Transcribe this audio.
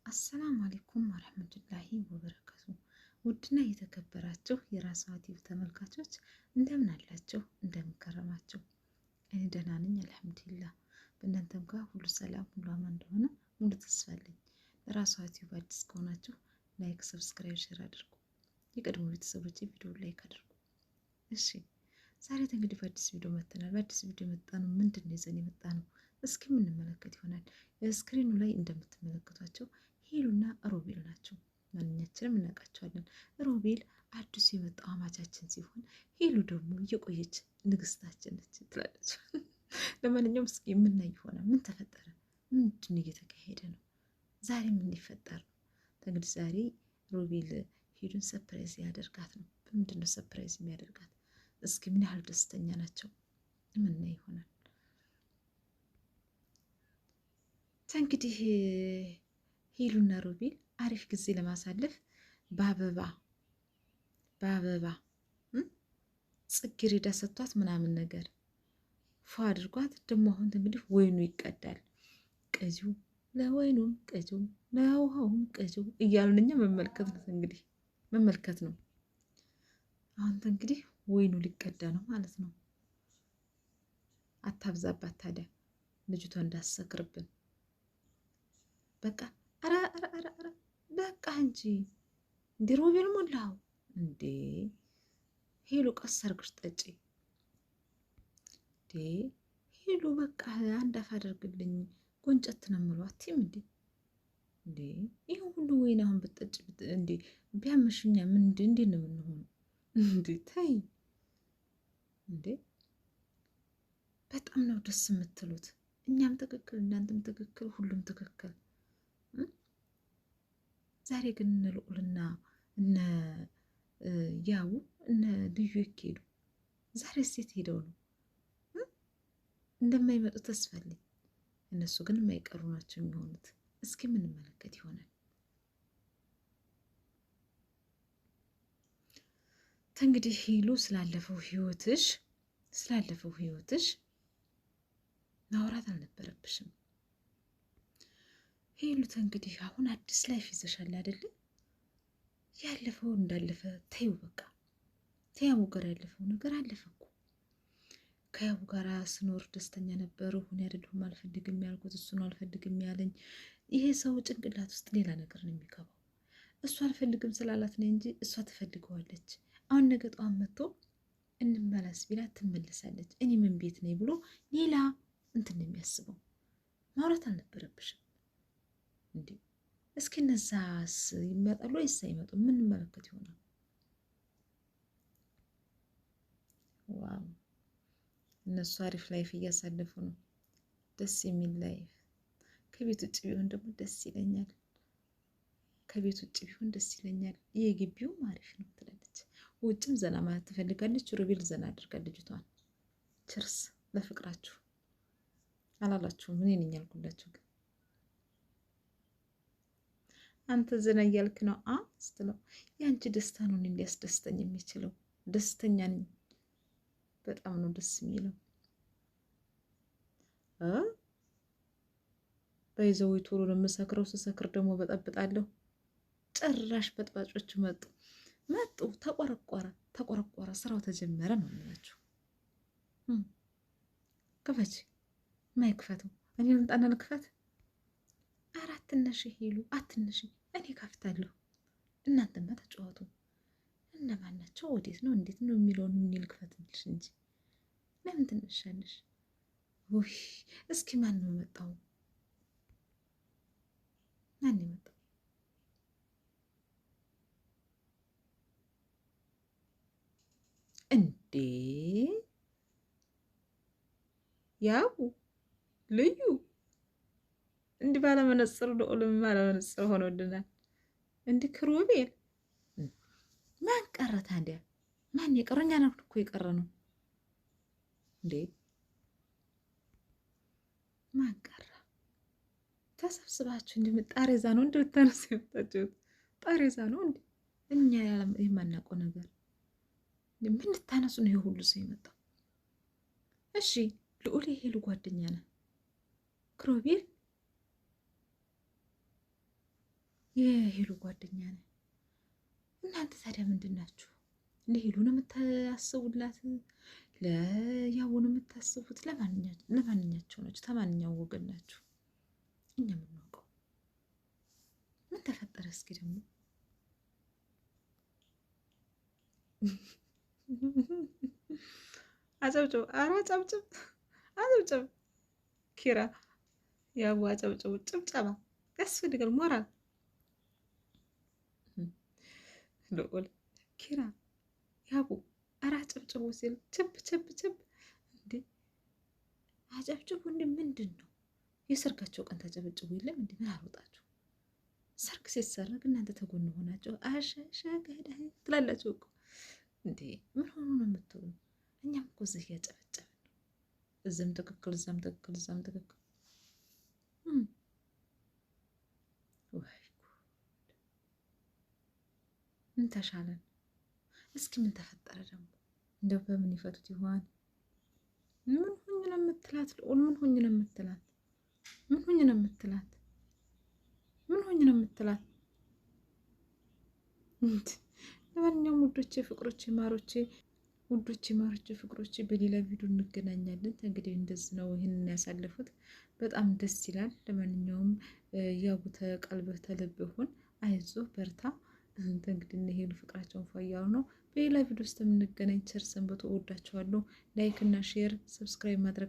አሰላሙ አለይኩም ወረህመቱላሂ ወበረካቱ። ውድና የተከበራችሁ የራሷ ቲቪ ተመልካቾች እንደምን አላችሁ? እንደምን ከረማችሁ? እኔ ደህና ነኝ አልሐምዱሊላህ። በእናንተም ጋር ሁሉ ሰላም ሁሉ አማን እንደሆነ ሙሉ ተስፋ አለኝ። ለራሷ ቲቪ አዲስ ከሆናችሁ ላይክ፣ ሰብስክራይብ፣ ሼር አድርጉ። የቀድሞ ቤተሰቦች ቪዲዮ ላይክ አድርጉ። እሺ ዛሬ እንግዲህ በአዲስ ቪዲዮ መጥተናል። በአዲስ ቪዲዮ የመጣነው ምንድን ነው ይዘን የመጣነው እስኪ የምንመለከት ይሆናል። ስክሪኑ ላይ እንደምትመለከቷቸው ሄሉና ሮቤል ናቸው። ማንኛችንም እናውቃቸዋለን። ሮቤል አዲሱ የመጣው አማቻችን ሲሆን ሄሉ ደግሞ የቆየች ንግስታችን ነች ትላለች። ለማንኛውም እስኪ የምናይ ይሆናል። ምን ተፈጠረ? ምንድን እየተካሄደ ነው? ዛሬ ምን ሊፈጠር ነው? እንግዲህ ዛሬ ሮቤል ሄሉን ሰፕራይዝ ያደርጋት ነው። በምንድን ነው ሰፕራይዝ የሚያደርጋት? እስኪ ምን ያህል ደስተኛ ናቸው? የምናይ ይሆናል። እንግዲህ ሄሉና ሮቤል አሪፍ ጊዜ ለማሳለፍ በአበባ ጽጌረዳ ሰጥቷት ምናምን ነገር ፏ አድርጓት ደግሞ አሁን እንግዲህ ወይኑ ይቀዳል። ቀጂው ለወይኑም ቀጂው ለውሃውም ቀጂው እያሉን እኛ መመልከት ነው። አሁን እንግዲህ ወይኑ ሊቀዳ ነው ማለት ነው። አታብዛባት ታዲያ ልጅቷ እንዳሰክርብን። በቃ አረ በቃ እንጂ እንዴ ሮቤል ሞላው እንዴ! ሄሉ ቀስ አድርገሽ ጠጪ እንዴ! ሄሉ በቃ አንድ አፍ አድርግልኝ ጎንጨት ነው የምለው አትይም እንዴ? እንዴ ይሄ ሁሉ ወይን አሁን ብትጠጪ እንዴ ቢያመሽኛ ምን እንዴ ነው የምንሆነው? እንዴ ተይ እንዴ! በጣም ነው ደስ የምትሉት። እኛም ትክክል፣ እናንተም ትክክል፣ ሁሉም ትክክል። ዛሬ ግን እነ ልዑልና እነ ያው እነ ልዩ ይኬዱ ዛሬ ሴት ሄደው ነው እንደማይመጡ ተስፋ አለኝ። እነሱ ግን የማይቀሩ ናቸው የሚሆኑት። እስኪ የምንመለከት ይሆናል። እንግዲህ ሄሉ ስላለፈው ህይወትሽ ማውራት አልነበረብሽም። ሄሉት እንግዲህ አሁን አዲስ ላይፍ ይዘሻል አይደለ? ያለፈው እንዳለፈ ተይው በቃ። ተያቡ ጋር ያለፈው ነገር አለፈ እኮ። ከያቡ ጋር ስኖር ደስተኛ ነበሩ። ሁን አይደለሁም አልፈልግም ያልኩት እሱ ነው አልፈልግም ያለኝ። ይሄ ሰው ጭንቅላት ውስጥ ሌላ ነገር ነው የሚገባው። እሱ አልፈልግም ስላላት ነው እንጂ እሷ ትፈልገዋለች። አሁን ነገ ጠዋት መጥቶ እንመለስ ቢላት ትመለሳለች። እኔ ምን ቤት ነኝ ብሎ ሌላ እንትን የሚያስበው። ማውራት አልነበረብሽም እንዴ! እስኪ እነዛስ ይመጣሉ ወይስ አይመጡም? የምንመለከት ይሆናል። ዋው እነሱ አሪፍ ላይፍ እያሳለፉ ነው። ደስ የሚል ላይፍ። ከቤት ውጭ ቢሆን ደግሞ ደስ ይለኛል። የግቢውም አሪፍ ነው ትላለች። ውጭም ዘና ማለት ትፈልጋለች። ሮቤል ዘና አድርጋል ልጅቷን። ችርስ ለፍቅራችሁ አላላችሁም? እኔ ነኝ ያልኩላችሁ ግን አንተ ዘና እያልክ ነው ስትለው የአንቺ ደስታ ነው ሊያስደስተኝ የሚችለው። ደስተኛ ነኝ። በጣም ነው ደስ የሚለው። በይዘው ቶሎ ነው የምሰክረው። ስሰክር ደግሞ በጠብጣለሁ። ጭራሽ በጥባጮች መጡ። ተቆረቆረ። ስራው ተጀመረ ነው የሚላችሁ። ክፈች ማይክፈተው እኔ ልምጣና ልክፈት። አትነሽ ሄሉ አትነሽ፣ እኔ ከፍታለሁ። እናንተማ ተጫወቱ። እነማን ናቸው? ወዴት ነው? እንዴት ነው የሚለውን እኔ ልክፈትልሽ እንጂ ለምን ትነሻለሽ? ውይ እስኪ ማን ነው የመጣው? እንዴ? ያው ልዩ እንዲህ ባለመነጽር ልዑልም ባለመነጽር ሆኖልናል። እንዲህ ክሩቤል ማን ቀረ ታዲያ? ማን የቀረ? እኛ ነን እኮ የቀረ ነው እንዴ? ማን ቀረ? ተሰብስባችሁ እንዲህ ጣሬዛ ነው እንዲህ ብታነሱ የመጣችሁት ጣሬዛ ነው እንዲህ። እኛ የማናውቀው ነገር ምን ልታነሱ ነው? ይሄ ሁሉ ሰው የመጣው? እሺ ልዑል የሄሉ ጓደኛ ነህ ክሩቤል የሄሉ ጓደኛ ነህ። እናንተ ታዲያ ምንድን ናችሁ? ለሄሉ ነው የምታስቡላት? ለያቡ ነው የምታስቡት? ለማንኛቸው ናችሁ? ተማንኛው ወገን ናችሁ? እኛ የምናውቀው ምን ተፈጠረ? እስኪ ደግሞ አጨብጭብ፣ ኧረ አጨብጭብ፣ አጨብጭብ ኪራ፣ ያቡ አጨብጭቡ። ጭብጨባ ያስፈልጋል፣ ሞራል ልዑል፣ ኪራ፣ ያቡ ኧረ አጨብጭቡ ሲል ችብ ችብ ችብ። እንዴ አጨብጭቡ! እንዲ ምንድን ነው የሰርጋቸው ቀን ታጨበጭቡ የለም እንዲ? ምን አልወጣችሁ? ሰርግ ሲሰረግ እናንተ ተጎን ሆናቸው አሸሸገዳ ትላላችሁ እኮ እንዴ! ምን ሆኑ ነው የምትሉ? እኛም እኮ እዚህ እያጨበጨብን ነው። እዚህም ትክክል፣ እዛም ትክክል፣ እዛም ትክክል። ወይ ምን ተሻለን? እስኪ ምን ተፈጠረ ደግሞ? እንደው በምን ይፈቱት ይሆን? ምን ሁኝ ነው የምትላት ልዑል? ምን ሁኝ ነው የምትላት? ምን ሁኝ ነው የምትላት? ምን ሁኝ ነው የምትላት? ለማንኛውም ውዶቼ፣ ፍቅሮቼ፣ ማሮቼ፣ ውዶቼ፣ ማሮቼ፣ ፍቅሮቼ በሌላ ቪዲዮ እንገናኛለን። እንግዲህ እንደዚህ ነው ይህንን ያሳለፉት። በጣም ደስ ይላል። ለማንኛውም ያቡ ተቀልበህ ተልብህ ሁን፣ አይዞህ በርታ። እንግዲህ እነ ሄሉ ፍቅራቸውን ፏያሉ ነው። በሌላ ቪዲዮ ውስጥ የምንገናኝ። ቸር ሰንብቱ። እወዳችኋለሁ። ላይክ እና ሼር ሰብስክራይብ ማድረግ